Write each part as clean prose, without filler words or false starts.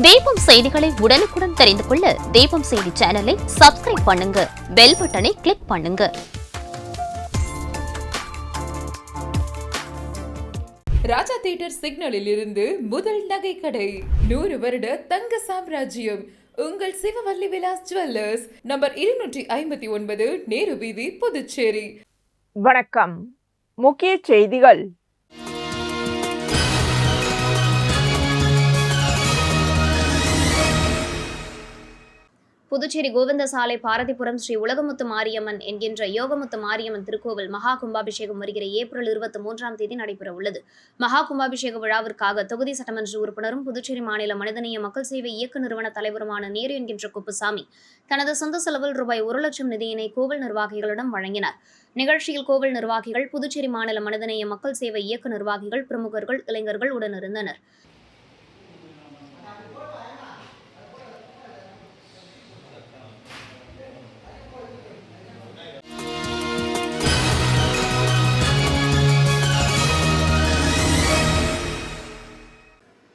தீபம் செய்திகளை உடனுக்குடன் தெரிந்து கொள்ள தீபம் செய்தி சேனலை சப்ஸ்கிரைப் பண்ணுங்க, பெல் பட்டனை கிளிக் பண்ணுங்க. ராஜா தியேட்டர் சிக்னலில் இருந்து முதல் நகை கடை, 100 வருட தங்க சாம்ராஜ்யம் உங்கள் சிவவல்லி விலாஸ் ஜுவல்லர்ஸ், நம்பர் 259, நேரு வீதி, புதுச்சேரி. வணக்கம். முக்கிய செய்திகள். புதுச்சேரி கோவிந்தசாலை பாரதிபுரம் ஸ்ரீ உலகமுத்து மாரியம்மன் என்கின்ற யோகமுத்து மாரியம்மன் திருக்கோவில் மகா கும்பாபிஷேகம் வருகிற ஏப்ரல் 23 நடைபெற உள்ளது. மகா கும்பாபிஷேக விழாவிற்காக தொகுதி சட்டமன்ற உறுப்பினரும் புதுச்சேரி மாநில மனிதநேய மக்கள் சேவை இயக்க நிறுவன தலைவருமான நேரு என்கின்ற குப்புசாமி தனது சொந்த செலவில் ரூபாய் 1 லட்சம் நிதியினை கோவில் நிர்வாகிகளிடம் வழங்கினார். நிகழ்ச்சியில் கோவில் நிர்வாகிகள், புதுச்சேரி மாநில மனிதநேய மக்கள் சேவை இயக்க நிர்வாகிகள், பிரமுகர்கள், இளைஞர்கள் உடனிருந்தனர்.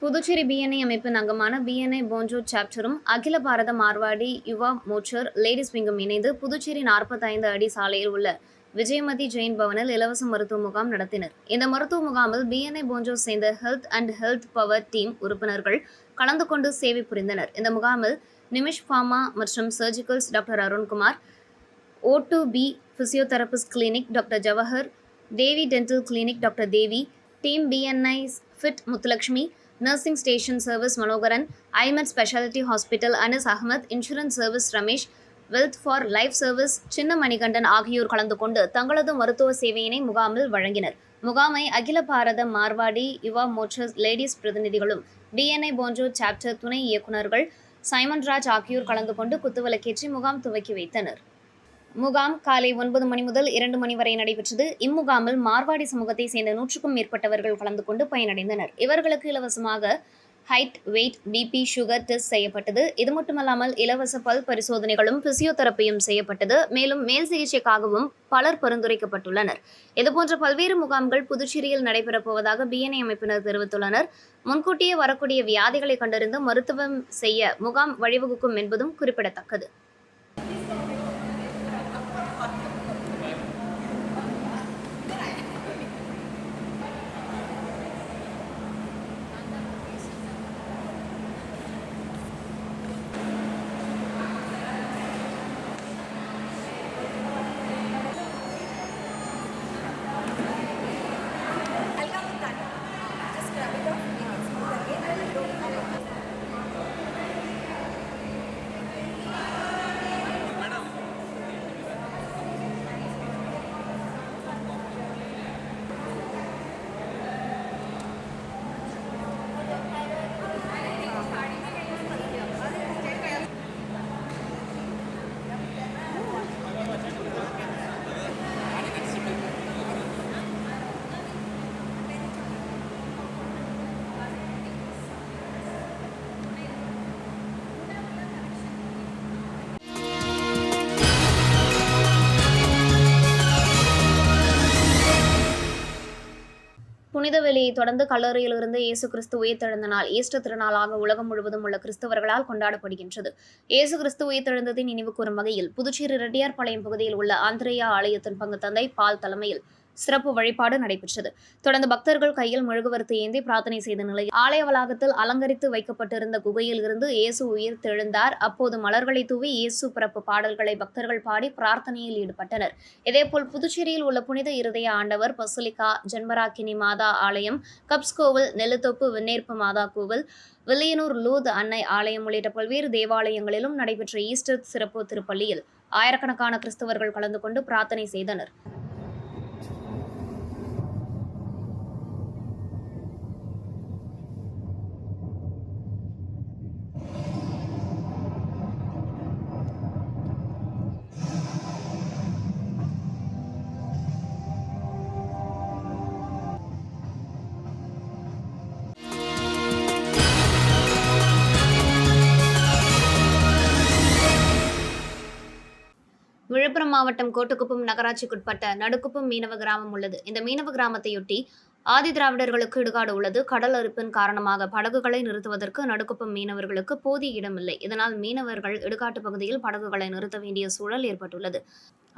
புதுச்சேரி பிஎன்ஐ அமைப்பின் அங்கமான பிஎன்ஐ போஞ்சோ சாப்டரும் அகில பாரத மார்வாடி யுவா மோர்ச்சர் லேடிஸ் விங்கும் இணைந்து புதுச்சேரி 45 அடி சாலையில் உள்ள விஜயமதி ஜெயின் பவனில் இலவச மருத்துவ முகாம் நடத்தினர். இந்த மருத்துவ முகாமில் பிஎன்ஐ போஞ்சோ சேர்ந்த ஹெல்த் பவர் டீம் உறுப்பினர்கள் கலந்து கொண்டு சேவை புரிந்தனர். இந்த முகாமில் நிமிஷ் ஃபார்மா மற்றும் surgicals doctor Arunkumar, O2B physiotherapist clinic doctor Jawahar, Devi dental clinic doctor Devi, team BNI fit Muthulakshmi, nursing station service Manoharan, iMed speciality hospital Anas Ahmed, insurance service Ramesh, wealth for life service Chinna Manikandan ஆகியோர் கலந்து கொண்டு தங்களது மருத்துவ சேவையினை முகாமில் வழங்கினர். முகாமை அகில பாரத மார்வாடி யுவா மோர்ச்சர் லேடிஸ் பிரதிநிதிகளும் பிஎன்ஐ போஞ்சோ சாப்டர் துணை இயக்குநர்கள் சைமன்ராஜ் ஆகியோர் கலந்து கொண்டு குத்துவிளக்கேற்றி முகாம் துவக்கி வைத்தனர். முகாம் காலை 9 மணி முதல் 2 மணி வரை நடைபெற்றது. இம்முகாமில் மார்வாடி சமூகத்தை சேர்ந்த 100க்கும் மேற்பட்டவர்கள் கலந்து கொண்டு பயனடைந்தனர். இவர்களுக்கு இலவசமாக height, weight, BP, sugar test செய்யப்பட்டது. இது மட்டுமல்லாமல் இலவச பல் பரிசோதனைகளும் பிசியோதெரப்பியும் செய்யப்பட்டது. மேலும் மேல் சிகிச்சைக்காகவும் பலர் பரிந்துரைக்கப்பட்டுள்ளனர். இதுபோன்ற பல்வேறு முகாம்கள் புதுச்சேரியில் நடைபெறப் போவதாக பிஎன்ஐ அமைப்பினர் தெரிவித்துள்ளனர். முன்கூட்டியே வரக்கூடிய வியாதிகளை கண்டறிந்து மருத்துவம் செய்ய முகாம் வழிவகுக்கும் என்பதும் குறிப்பிடத்தக்கது. புனிதவெளியை தொடர்ந்து கல்லறையிலிருந்து இயேசு கிறிஸ்து உயிர்த்தெழுந்த நாள் ஈஸ்டர் திருநாளாக உலகம் முழுவதும் உள்ள கிறிஸ்தவர்களால் கொண்டாடப்படுகின்றது. இயேசு கிறிஸ்து உயிர்த்தெழுந்ததை நினைவு கூறும் வகையில் புதுச்சேரி ரெட்டியார்பாளையம் பகுதியில் உள்ள ஆந்திரேயா ஆலயத்தின் பங்கு தந்தை பால் தலைமையில் சிறப்பு வழிபாடு நடைபெற்றது. தொடர்ந்து பக்தர்கள் கையில் மெழுகுவர்த்தி ஏந்தி பிரார்த்தனை செய்த நிலையில் ஆலய வளாகத்தில் அலங்கரித்து வைக்கப்பட்டிருந்த குகையில் இருந்து இயேசு உயிர்த்தெழுந்தார். அப்போது மலர்களை தூவி இயேசு பிறப்பு பாடல்களை பக்தர்கள் பாடி பிரார்த்தனையில் ஈடுபட்டனர். இதேபோல் புதுச்சேரியில் உள்ள புனித இருதய ஆண்டவர் பசுலிகா, ஜென்மராக்கினி மாதா ஆலயம், கப்ஸ் கோவில், நெல்லுத்தோப்பு வெண்ணேற்பு மாதா கோவில், வில்லியனூர் லூத் அன்னை ஆலயம் உள்ளிட்ட பல்வேறு தேவாலயங்களிலும் நடைபெற்ற ஈஸ்டர் சிறப்பு திருப்பள்ளியில் ஆயிரக்கணக்கான கிறிஸ்தவர்கள் கலந்து கொண்டு பிரார்த்தனை செய்தனர். விழுப்புரம் மாவட்டம் கோட்டுக்குப்பம் நகராட்சிக்குட்பட்ட நடுக்குப்பம் மீனவ கிராமம் உள்ளது. இந்த மீனவ கிராமத்தையொட்டி ஆதி திராவிடர்களுக்கு இடுகாடு உள்ளது. கடல் அரிப்பின் காரணமாக படகுகளை நிறுத்துவதற்கு நடுக்குப்பம் மீனவர்களுக்கு போதிய இடமில்லை. இதனால் மீனவர்கள் இடுகாட்டு பகுதியில் படகுகளை நிறுத்த வேண்டிய சூழல் ஏற்பட்டுள்ளது.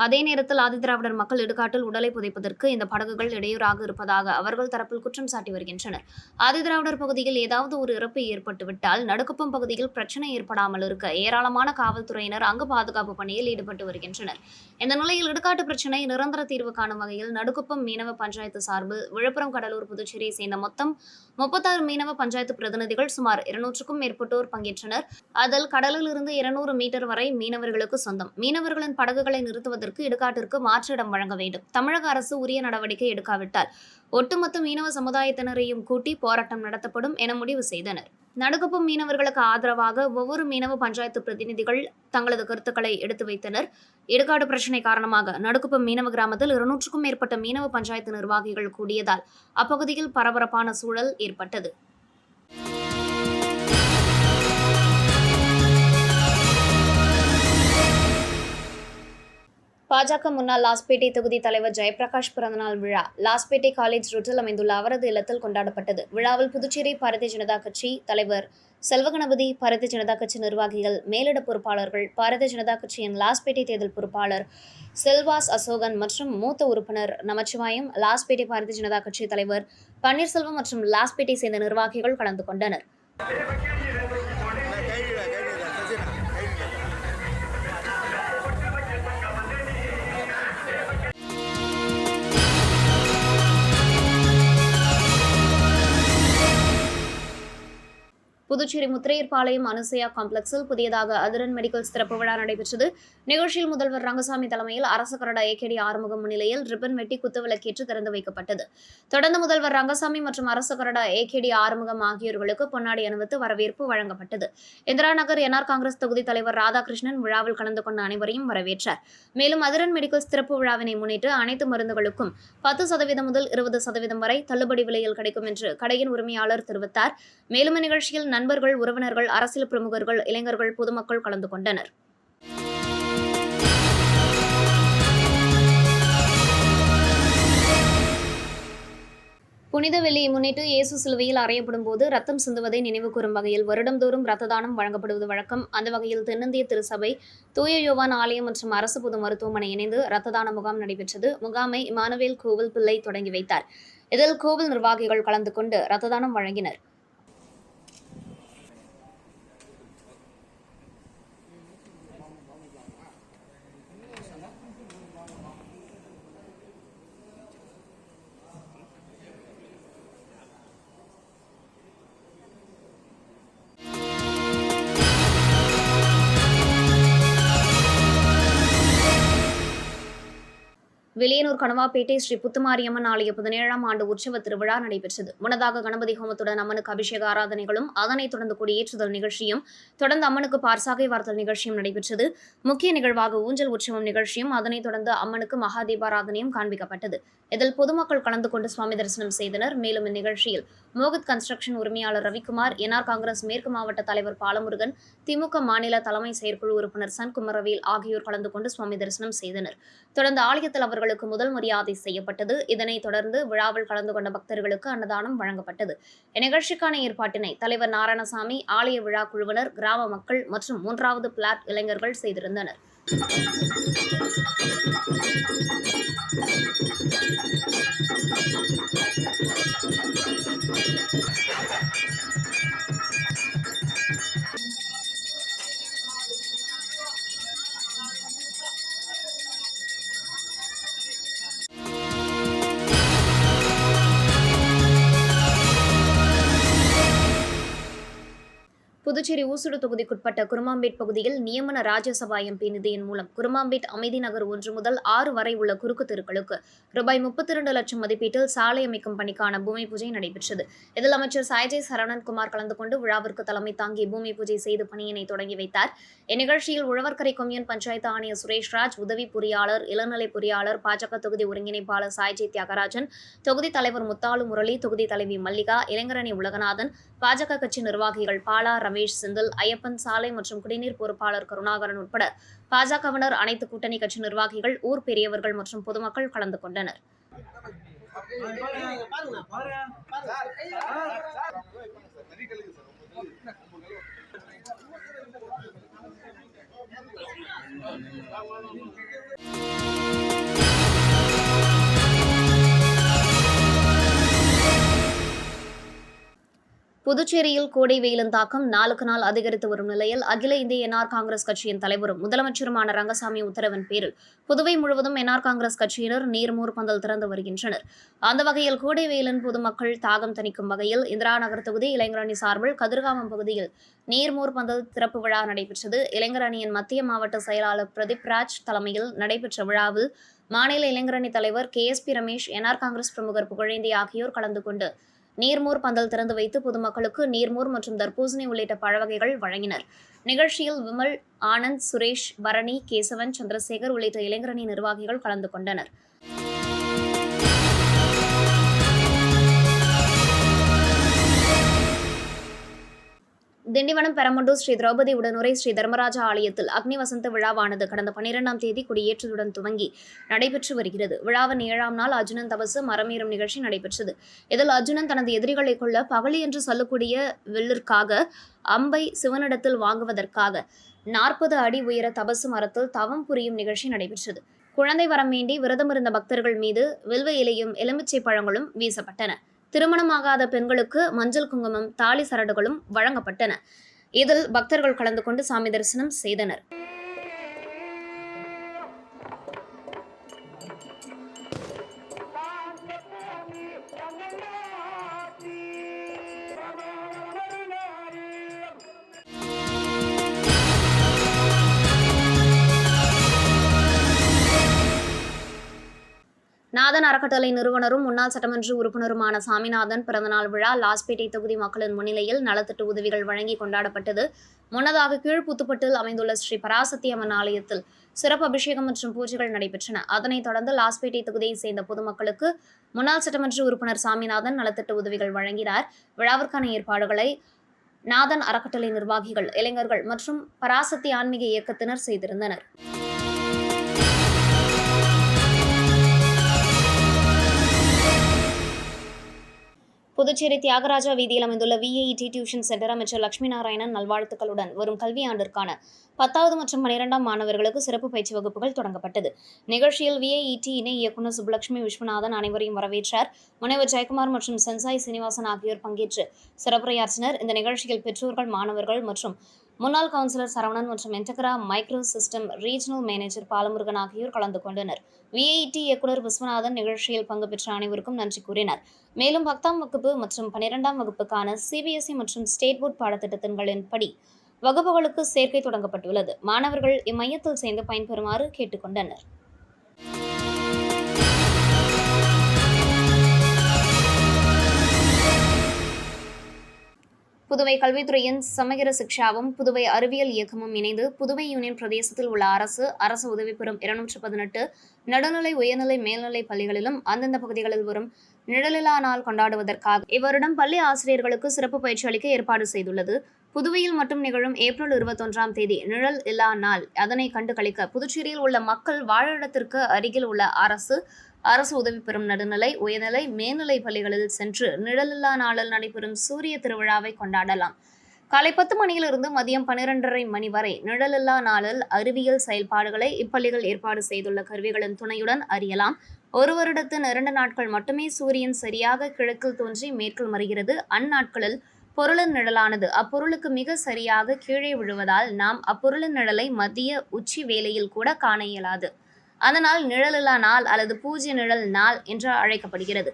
அதே நேரத்தில் ஆதிதிராவிடர் மக்கள் இடுகாட்டில் உடலை புதைப்பதற்கு இந்த படகுகள் இடையூறாக இருப்பதாக அவர்கள் தரப்பில் குற்றம் சாட்டி வருகின்றனர். ஆதிதிராவிடர் பகுதியில் ஏதாவது ஒரு இறப்பு ஏற்பட்டுவிட்டால் நடுக்குப்பம் பகுதியில் பிரச்சனை ஏற்படாமல் இருக்க ஏராளமான காவல்துறையினர் அங்கு பாதுகாப்பு பணியில் ஈடுபட்டு வருகின்றனர். இந்த நிலையில் இடுகாட்டு பிரச்சனை நிரந்தர தீர்வு காணும் வகையில் நடுக்குப்பம் மீனவ பஞ்சாயத்து சார்பில் விழுப்புரம், கடலூர், புதுச்சேரியை சேர்ந்த மொத்தம் 36 மீனவ பஞ்சாயத்து பிரதிநிதிகள் சுமார் 200க்கும் மேற்பட்டோர் பங்கேற்றனர். அதில் கடலில் இருந்து 200 மீட்டர் வரை மீனவர்களுக்கு சொந்தம். மீனவர்களின் படகுகளை நிறுத்துவதற்கு இடுகாட்டிற்கு மாற்று இடம் வழங்க வேண்டும். தமிழக அரசு உரிய நடவடிக்கை எடுக்காவிட்டால் ஒட்டுமொத்த மீனவ சமுதாயத்தினரையும் கூட்டி போராட்டம் நடத்தப்படும் என முடிவு செய்தனர். நடுக்குப்பம் மீனவர்களுக்கு ஆதரவாக ஒவ்வொரு மீனவ பஞ்சாயத்து பிரதிநிதிகள் தங்களது கருத்துக்களை எடுத்து வைத்தனர். இடுகாடு பிரச்சினை காரணமாக நடுக்குப்பம் மீனவ கிராமத்தில் 200க்கும் மேற்பட்ட மீனவ பஞ்சாயத்து நிர்வாகிகள் கூடியதால் அப்பகுதியில் பரபரப்பான சூழல் ஏற்பட்டது. பாஜக முன்னாள் லாஸ்பேட்டை தொகுதி தலைவர் ஜெயபிரகாஷ் பிறந்தநாள் விழா லாஸ்பேட்டை காலேஜ் ரோட்டில் அமைந்துள்ள அவரது இல்லத்தில் கொண்டாடப்பட்டது. விழாவில் புதுச்சேரி பாரதிய ஜனதா கட்சி தலைவர் செல்வகணபதி, பாரதிய ஜனதா கட்சி நிர்வாகிகள், மேலிட பொறுப்பாளர்கள், பாரதிய ஜனதா கட்சியின் லாஸ்பேட்டை தேர்தல் பொறுப்பாளர் செல்வாஸ் அசோகன் மற்றும் மூத்த உறுப்பினர் நமச்சிவாயம், லாஸ்பேட்டை பாரதிய ஜனதா கட்சி தலைவர் பன்னீர்செல்வம் மற்றும் லாஸ்பேட்டை சேர்ந்த நிர்வாகிகள் கலந்து கொண்டனர். புதுச்சேரி முத்திரையர்பாளையம் அனுசயா காம்ப்ளெக்ஸில் புதியதாக அதிரன் மெடிக்கல்ஸ் திறப்பு விழா நடைபெற்றது. நிகழ்ச்சியில் முதல்வர் ரங்கசாமி தலைமையில் அரசு கொறடா ஏகேடி ஆறுமுகம் முன்னிலையில் ரிப்பன் வெட்டி குத்துவிளக்கேற்று திறந்து வைக்கப்பட்டது. தொடர்ந்து முதல்வர் ரங்கசாமி மற்றும் அரசு கொறடா ஏகேடி ஆறுமுகம் ஆகியோர்களுக்கு பொன்னாடை அணிவித்து வரவேற்பு வழங்கப்பட்டது. இந்திரா நகர் என்ஆர் காங்கிரஸ் தொகுதி தலைவர் ராதாகிருஷ்ணன் விழாவில் கலந்து கொண்ட அனைவரையும் வரவேற்றார். மேலும் அதிரன் மெடிக்கல்ஸ் திறப்பு விழாவினை முன்னிட்டு அனைத்து மருந்துகளுக்கும் 10% முதல் 20% வரை தள்ளுபடி விலையில் கிடைக்கும் என்று கடையின் உரிமையாளர் தெரிவித்தார். மேலும் இந்நிகழ்ச்சியில் நண்பர்கள், உறவினர்கள், அரசியல் பிரமுகர்கள், இளைஞர்கள், பொதுமக்கள் கலந்து கொண்டனர். புனித வெள்ளியை முன்னிட்டு இயேசு சிலுவையில் அறையப்படும் போது ரத்தம் சிந்துவதை நினைவு கூறும் வகையில் வருடந்தோறும் இரத்த தானம் வழங்கப்படுவது வழக்கம். அந்த வகையில் தென்னிந்திய திருச்சபை, தூய யோவான் ஆலயம் மற்றும் அரசு பொது மருத்துவமனை இணைந்து இரத்த தான முகாம் நடைபெற்றது. முகாமை இமானுவேல் கோவில் பிள்ளை தொடங்கி வைத்தார். இதில் கோவில் நிர்வாகிகள் கலந்து கொண்டு இரத்த தானம் வழங்கினர். வில்லியனூர் கணுவாப்பேட்டை ஸ்ரீ புத்துமாரியம்மன் ஆலய 17ஆம் ஆண்டு உற்சவ திருவிழா நடைபெற்றது. முன்னதாக கணபதி ஹோமத்துடன் அம்மனுக்கு அபிஷேக ஆராதனைகளும் அதனைத் தொடர்ந்து கொடியேற்றுதல் நிகழ்ச்சியும் தொடர்ந்து அம்மனுக்கு பார்சாகை வார்த்தல் நிகழ்ச்சியும் நடைபெற்றது. முக்கிய நிகழ்வாக ஊஞ்சல் உற்சவம் நிகழ்ச்சியும் அதனைத் தொடர்ந்து அம்மனுக்கு மகாதீபாராதனையும் காண்பிக்கப்பட்டது. இதில் பொதுமக்கள் கலந்து கொண்டு சுவாமி தரிசனம் செய்தனர். மேலும் இந்நிகழ்ச்சியில் மோகித் கன்ஸ்ட்ரக்ஷன் உரிமையாளர் ரவிக்குமார், என்ஆர் காங்கிரஸ் மேற்கு மாவட்ட தலைவர் பாலமுருகன், திமுக மாநில தலைமை செயற்குழு உறுப்பினர் சன்குமரவேல் ஆகியோர் கலந்து கொண்டு சுவாமி தரிசனம் செய்தனர். தொடர்ந்து ஆலயத்தில் அவர்களுக்கு முதல் மரியாதை செய்யப்பட்டது. இதனைத் தொடர்ந்து விழாவில் கலந்து கொண்ட பக்தர்களுக்கு அன்னதானம் வழங்கப்பட்டது. இந்நிகழ்ச்சிக்கான ஏற்பாட்டினை தலைவர் நாராயணசாமி, ஆலய விழா குழுவினர், கிராம மக்கள் மற்றும் 3வது பிளாட் இளைஞர்கள் செய்திருந்தனர். புதுச்சேரி ஊசுடு தொகுதிக்குட்பட்ட குருமாம்பேட் பகுதியில் நியமன ராஜ்யசபா எம்பி நிதியின் மூலம் குருமாம்பேட் அமைதி நகர் 1 முதல் 6 வரை உள்ள குறுக்கு தெருக்களுக்கு ரூபாய் 32 லட்சம் மதிப்பீட்டில் சாலை அமைக்கும் பணிக்கான பூமி பூஜை நடைபெற்றது. இதில் அமைச்சர் சாய்ஜே சரவணன்குமார் கலந்து கொண்டு விழாவிற்கு தலைமை தாங்கி பூமி பூஜை செய்து பணியினை தொடங்கி வைத்தார். இந்நிகழ்ச்சியில் உழவர்கரை கொம்யூன் பஞ்சாயத்து ஆணையர் சுரேஷ்ராஜ், உதவி பொறியாளர், இளநிலை பொறியாளர், பாஜக தொகுதி ஒருங்கிணைப்பாளர் சாய்ஜே தியாகராஜன், தொகுதி தலைவர் முத்தாலு முரளி, தொகுதி தலைவி மல்லிகா, இளைஞரணி உலகநாதன், பாஜக கட்சி நிர்வாகிகள் பாலா, ரமேஷ், செந்தில், ஐயப்பன், சாலை மற்றும் குடிநீர் பொறுப்பாளர் கருணாகரன் உட்பட பாஜகவினர், அனைத்து கூட்டணி கட்சி நிர்வாகிகள், ஊர் பெரியவர்கள் மற்றும் பொதுமக்கள் கலந்து கொண்டனர். புதுச்சேரியில் கோடை வெயிலின் தாக்கம் நாளுக்கு நாள் அதிகரித்து வரும் நிலையில் அகில இந்திய என்ஆர் காங்கிரஸ் கட்சியின் தலைவரும் முதலமைச்சருமான ரங்கசாமி உத்தரவின் பேரில் புதுவை முழுவதும் என்ஆர் காங்கிரஸ் கட்சியினர் நீர்மூர் பந்தல் திறந்து வருகின்றனர். அந்த வகையில் கோடை வெயிலின் பொதுமக்கள் தாகம் தணிக்கும் வகையில் இந்திரா நகர் தொகுதி இளைஞரணி சார்பில் கதிர்காமம் பகுதியில் நீர்மூர் பந்தல் திறப்பு விழா நடைபெற்றது. இளைஞரணியின் மத்திய மாவட்ட செயலாளர் பிரதீப் ராஜ் தலைமையில் நடைபெற்ற விழாவில் மாநில இளைஞரணி தலைவர் KSP ரமேஷ், என்ஆர் காங்கிரஸ் பிரமுகர் புகழேந்தி ஆகியோர் கலந்து கொண்டு நீர்மோர் பந்தல் திறந்து வைத்து பொதுமக்களுக்கு நீர்மோர் மற்றும் தர்பூசணி உள்ளிட்ட பழவகைகள் வழங்கினர். நிகழ்ச்சியில் விமல், ஆனந்த், சுரேஷ், பரணி, கேசவன், சந்திரசேகர் உள்ளிட்ட இளைஞரணி நிர்வாகிகள் கலந்து கொண்டனர். திண்டிவனம் பெரம்பலூர் ஸ்ரீ திரௌபதி உடனுரை ஸ்ரீ தர்மராஜா ஆலயத்தில் அக்னி வசந்த விழாவானது கடந்த 12ஆம் தேதி கொடியேற்றத்துடன் துவங்கி நடைபெற்று வருகிறது. விழாவின் 7ஆம் நாள் அர்ஜுனன் தபசு மரமேறும் நிகழ்ச்சி நடைபெற்றது. இதில் அர்ஜுனன் தனது எதிரிகளை கொள்ள பகலி என்று சொல்லக்கூடிய வில்லிற்காக அம்பை சிவனிடத்தில் வாங்குவதற்காக 40 அடி உயர தபசு மரத்தில் தவம் புரியும் நிகழ்ச்சி நடைபெற்றது. குழந்தை வரம் வேண்டி விரதமிருந்த பக்தர்கள் மீது வில்வ இலையும் எலுமிச்சை பழங்களும் வீசப்பட்டன. திருமணமாகாத பெண்களுக்கு மஞ்சள் குங்குமம், தாலி சரடுகளும் வழங்கப்பட்டன. இதில் பக்தர்கள் கலந்து கொண்டு சாமி தரிசனம் செய்தனர். நாதன் அறக்கட்டளை நிறுவனரும் முன்னாள் சட்டமன்ற உறுப்பினருமான சாமிநாதன் பிறந்தநாள் விழா லாஸ்பேட்டை தொகுதி மக்களின் முன்னிலையில் நலத்திட்ட உதவிகள் வழங்கி கொண்டாடப்பட்டது. முன்னதாக கீழ்புத்துப்பட்டில் அமைந்துள்ள ஸ்ரீ பராசக்தி அம்மன் ஆலயத்தில் சிறப்பு அபிஷேகம் மற்றும் பூஜைகள் நடைபெற்றன. அதனைத் தொடர்ந்து லாஸ்பேட்டை தொகுதியைச் சேர்ந்த பொதுமக்களுக்கு முன்னாள் சட்டமன்ற உறுப்பினர் சாமிநாதன் நலத்திட்ட உதவிகள் வழங்கினார். விழாவிற்கான ஏற்பாடுகளை நாதன் அறக்கட்டளை நிர்வாகிகள், இளைஞர்கள் மற்றும் பராசக்தி ஆன்மீக இயக்கத்தினர் செய்திருந்தனர். புதுச்சேரி தியாகராஜா வீதியில் அமைந்துள்ள VAET டியூஷன் சென்டர் அமைச்சர் லட்சுமி நாராயணன் நல்வாழ்த்துக்களுடன் வரும் கல்வியாண்டிற்கான 10வது மற்றும் 12ஆம் மாணவர்களுக்கு சிறப்பு பயிற்சி வகுப்புகள் தொடங்கப்பட்டது. நிகழ்ச்சியில் VAET இணை இயக்குநர் சுப்புலட்சுமி விஸ்வநாதன் அனைவரையும் வரவேற்றார். முனைவர் ஜெயக்குமார் மற்றும் சென்சாய் சீனிவாசன் ஆகியோர் பங்கேற்று சிறப்புரையாற்றினர். இந்த நிகழ்ச்சியில் பெற்றோர்கள், மாணவர்கள் மற்றும் முன்னாள் கவுன்சிலர் சரவணன் மற்றும் Integra micro system regional manager Balamurugan ஆகியோர் கலந்து கொண்டனர். VAET இயக்குநர் விஸ்வநாதன் நிகழ்ச்சியில் பங்கு பெற்ற அனைவருக்கும் நன்றி கூறினார். மேலும் 10ஆம் வகுப்பு மற்றும் 12ஆம் வகுப்புக்கான CBSE மற்றும் ஸ்டேட் போர்ட் பாடத்திட்டத்தின்படி வகுப்புகளுக்கு சேர்க்கை தொடங்கப்பட்டுள்ளது. மாணவர்கள் இம்மையத்தில் சேர்ந்து பயன்பெறுமாறு கேட்டுக் கொண்டனர். புதுவை கல்வித்துறையின் சமகிர சிக்ஷாவும் புதுவை அறிவியல் இயக்கமும் இணைந்து புதுவை யூனியன் பிரதேசத்தில் உள்ள அரசு உதவி பெறும் 218 நடுநிலை, உயர்நிலை, மேல்நிலை பள்ளிகளிலும் அந்தந்த பகுதிகளில் வரும் நிழலில்லா நாள் கொண்டாடுவதற்காக இவ்வருடம் பள்ளி ஆசிரியர்களுக்கு சிறப்பு பயிற்சி அளிக்க ஏற்பாடு செய்துள்ளது. புதுவையில் மட்டும் நிகழும் ஏப்ரல் 21ஆம் தேதி நிழல் இல்லா நாள். அதனை கண்டு களிக்க புதுச்சேரியில் உள்ள மக்கள் வாழிடத்திற்கு அருகில் உள்ள அரசு உதவி பெறும் நடுநிலை, உயர்நிலை, மேல்நிலை பள்ளிகளில் சென்று நிழலில்லா நாளில் நடைபெறும் சூரிய திருவிழாவை கொண்டாடலாம். காலை 10 மணியிலிருந்து மதியம் 12:30 மணி வரை நிழலில்லா நாளில் அறிவியல் செயல்பாடுகளை இப்பள்ளிகள் ஏற்பாடு செய்துள்ள கருவிகளின் துணையுடன் அறியலாம். ஒரு வருடத்தின் 2 நாட்கள் மட்டுமே சூரியன் சரியாக கிழக்கில் தோன்றி மேற்கில் மறைகிறது. அந்நாட்களில் பொருளின் நிழலானது அப்பொருளுக்கு மிக சரியாக கீழே விழுவதால் நாம் அப்பொருளின் நிழலை மதிய உச்சி வேளையில் கூட காண இயலாது. அதனால் நிழலில்லா நாள் அல்லது பூஜ்ய நிழல் நாள் என்று அழைக்கப்படுகிறது.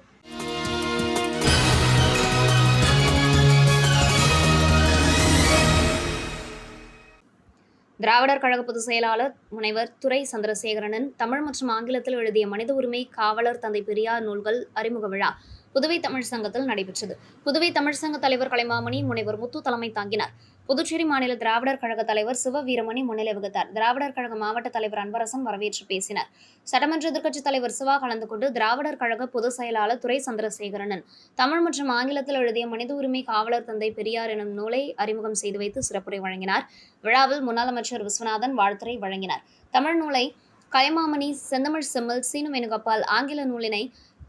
திராவிடர் கழக பொதுச் செயலாளர் முனைவர் துரை சந்திரசேகரனின் தமிழ் மற்றும் ஆங்கிலத்தில் எழுதிய மனித உரிமை காவலர் தந்தை பெரியார் நூல்கள் அறிமுக விழா புதுவை தமிழ் சங்கத்தில் நடைபெற்றது. புதுவை தமிழ் சங்க தலைவர் கலைமாமணி, முனைவர் முத்து தலைமை தாங்கினார். புதுச்சேரி மாநில திராவிடர் கழக தலைவர் சிவ வீரமணி முன்னிலை வகித்தார். திராவிடர் கழக மாவட்ட தலைவர் அன்பரசன் வரவேற்று பேசினார். சட்டமன்ற எதிர்க்கட்சித் தலைவர் சிவா கலந்து கொண்டு திராவிடர் கழக பொதுச் செயலாளர் துரை சந்திரசேகரனின் தமிழ் மற்றும் ஆங்கிலத்தில் எழுதிய மனித உரிமை காவலர் தந்தை பெரியார் எனும் நூலை அறிமுகம் செய்து வைத்து சிறப்புரை வழங்கினார். விழாவில் முன்னாள் அமைச்சர் விஸ்வநாதன் வாழ்த்துரை வழங்கினார். தமிழ் நூலை கலைமாமணி, செந்தமிழ் செம்மல், சீனு வேணுகோபால், ஆங்கில நூலினை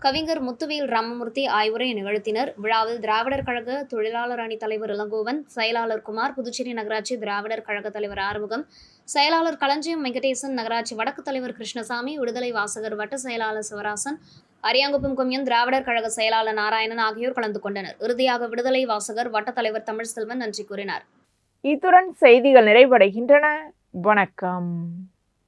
கவிஞர் முத்துவேல் ராமமூர்த்தி ஆய்வுரை நிகழ்த்தினர். விழாவில் திராவிடர் கழக தொழிலாளர் அணி தலைவர் இளங்கோவன், செயலாளர் குமார், புதுச்சேரி நகராட்சி திராவிடர் கழக தலைவர் ஆறுமுகம், செயலாளர் களஞ்சியம் வெங்கடேசன், நகராட்சி வடக்கு தலைவர் கிருஷ்ணசாமி, விடுதலை வாசகர் வட்ட செயலாளர் சிவராசன், அரியாங்குப்பம் கொம்யூன் திராவிடர் கழக செயலாளர் நாராயணன் ஆகியோர் கலந்து கொண்டனர். இறுதியாக விடுதலை வாசகர் வட்ட தலைவர் தமிழ்செல்வன் நன்றி கூறினார். இத்துடன் செய்திகள் நிறைவடைகின்றன. வணக்கம்.